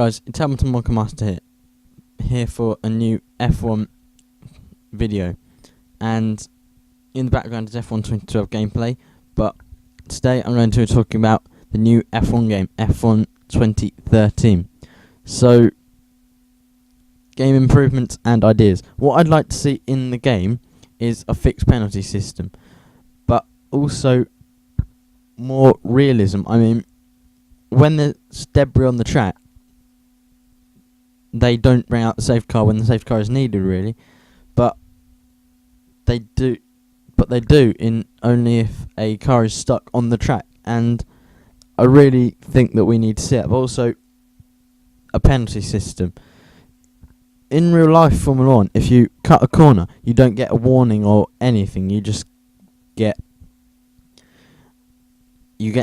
guys, it's Hamilton Wonka Master here for a new F1 video, and in the background is F1 2012 gameplay, but today I'm going to be talking about the new F1 game, F1 2013. So, game improvements and ideas. What I'd like to see in the game is a fixed penalty system, but also more realism. I mean, when there's debris on the track, they don't bring out the safety car when the safety car is needed, really, but they do in only if a car is stuck on the track. And I really think that we need to set up also a penalty system. In real life Formula 1, if you cut a corner, you don't get a warning or anything. You just get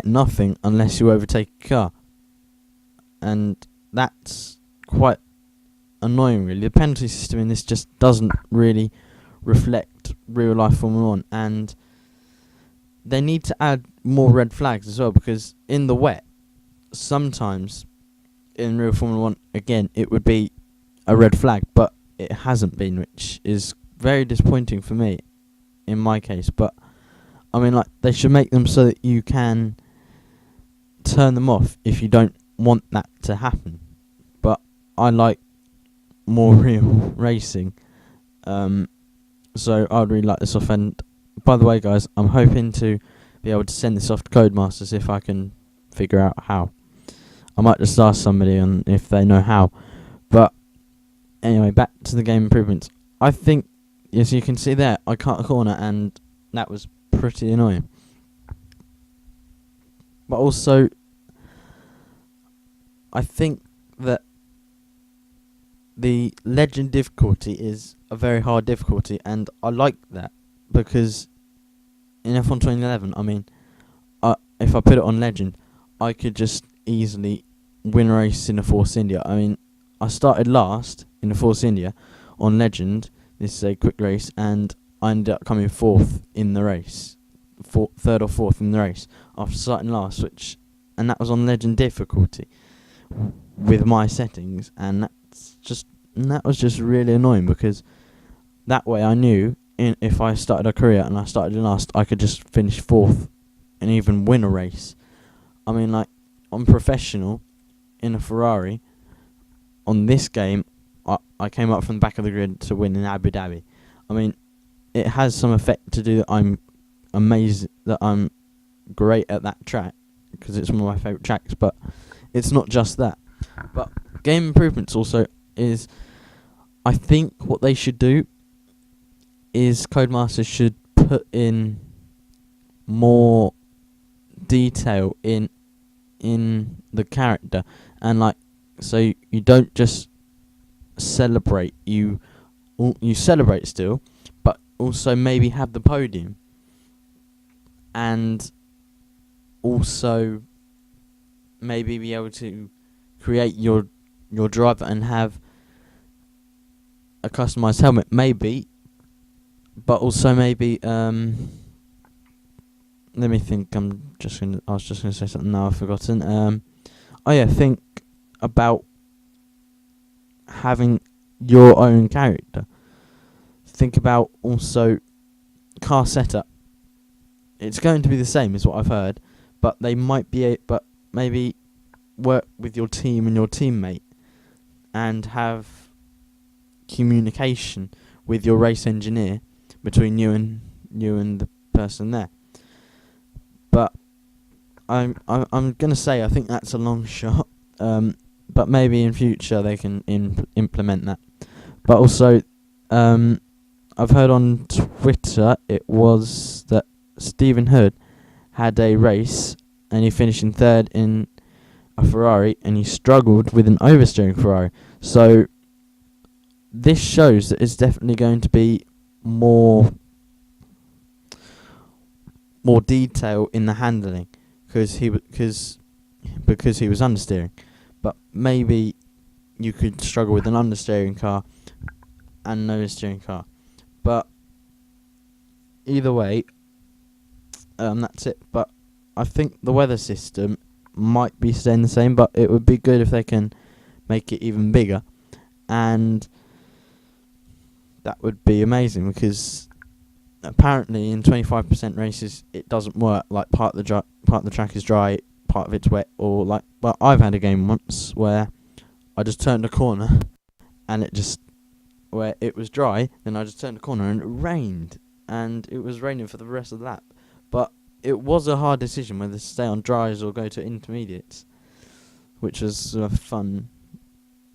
nothing unless you overtake a car, and that's quite annoying, really. The penalty system in this just doesn't really reflect real life Formula 1, and they need to add more red flags as well, because in the wet, sometimes in real Formula 1, again, it would be a red flag, but it hasn't been, which is very disappointing for me in my case. But I mean, like, they should make them so that you can turn them off if you don't want that to happen. But I like more real racing, so I'd really like this off. And by the way, guys, I'm hoping to be able to send this off to Codemasters if I can figure out how. I might just ask somebody on if they know how. But anyway, back to the game improvements. I think, as you can see there, I cut a corner and that was pretty annoying. But also, I think that the legend difficulty is a very hard difficulty, and I like that, because in F1 2011, I mean, if I put it on legend, I could just easily win a race in a Force India. I mean, I started last in the Force India on legend. This is a quick race, and I ended up coming fourth in the race, third or fourth in the race after starting last, and that was on legend difficulty with my settings, and that was just really annoying, because that way I knew if I started a career and I started last, I could just finish fourth and even win a race. I mean, like, I'm professional in a Ferrari. On this game, I came up from the back of the grid to win in Abu Dhabi. I mean, it has some effect to do that I'm amazed that I'm great at that track, because it's one of my favourite tracks, but it's not just that. But game improvements also is, I think what they should do is Codemasters should put in more detail in the character, and like, so you don't just celebrate, you celebrate still, but also maybe have the podium, and also maybe be able to create your driver and have a customized helmet, maybe, but also maybe let me think. I was just gonna say something now I've forgotten. Think about having your own character. Think about also car setup. It's going to be the same as what I've heard, but they might but maybe work with your team and your teammate and have communication with your race engineer between you and the person there. But I'm gonna say I think that's a long shot. But maybe in future they can implement that. But also, I've heard on Twitter it was that Stephen Hood had a race and he finished in third in a Ferrari, and he struggled with an oversteering Ferrari. So this shows that it's definitely going to be more detail in the handling, because he was understeering. But maybe you could struggle with an understeering car and an oversteering car. But either way, that's it. But I think the weather system might be staying the same, but it would be good if they can make it even bigger, and that would be amazing because apparently in 25% races it doesn't work. Like part of the track is dry, part of it's wet, or like. Well, I've had a game once where I just turned a corner and where it was dry, then I just turned a corner and it rained, and it was raining for the rest of the lap. But it was a hard decision whether to stay on dries or go to intermediates, which was a fun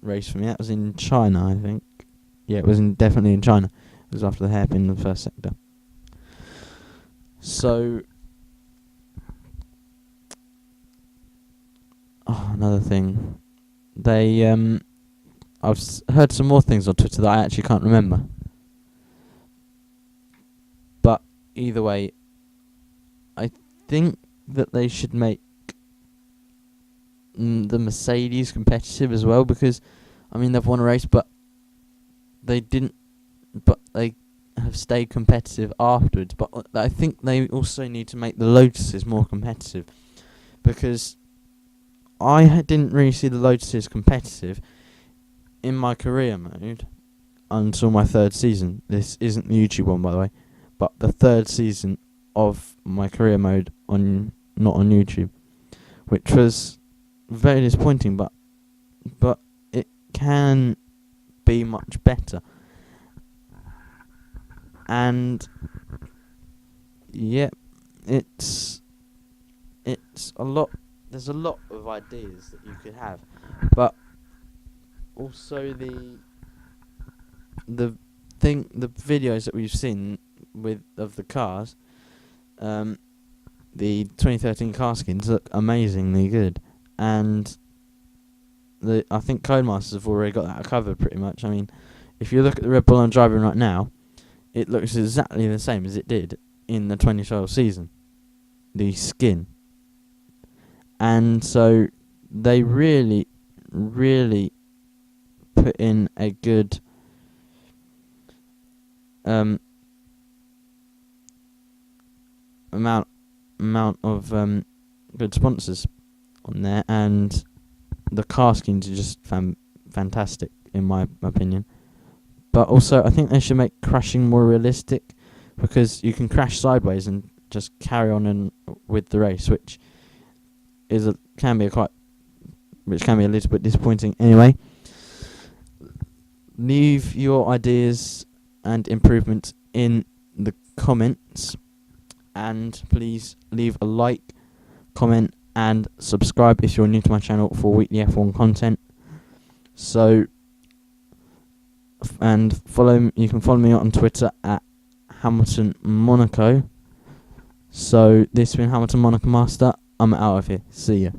race for me. That was in China, I think. Yeah, it was definitely in China. It was after the hairpin in the first sector. So, another thing. I've heard some more things on Twitter that I actually can't remember. But either way, I think that they should make the Mercedes competitive as well, because I mean they've won a race, but they have stayed competitive afterwards. But I think they also need to make the Lotuses more competitive, because I didn't really see the Lotuses competitive in my career mode until my third season. This isn't the YouTube one, by the way, but the third season of my career mode not on YouTube, which was very disappointing, but it can be much better. And yeah, it's a lot. There's a lot of ideas that you could have, but also the videos that we've seen of the cars, the 2013 car skins look amazingly good, and I think Codemasters have already got that covered pretty much. I mean, if you look at the Red Bull I'm driving right now, it looks exactly the same as it did in the 2012 season, the skin. And so they really, really put in a good amount of good sponsors on there, and the car skins are just fantastic in my opinion. But also I think they should make crashing more realistic, because you can crash sideways and just carry on with the race, which can be a little bit disappointing. Anyway, leave your ideas and improvements in the comments, and please leave a like, comment, and subscribe if you're new to my channel for weekly F1 content. So, and you can follow me on Twitter at Hamilton Monaco. So this has been Hamilton Monaco Master. I'm out of here. See ya.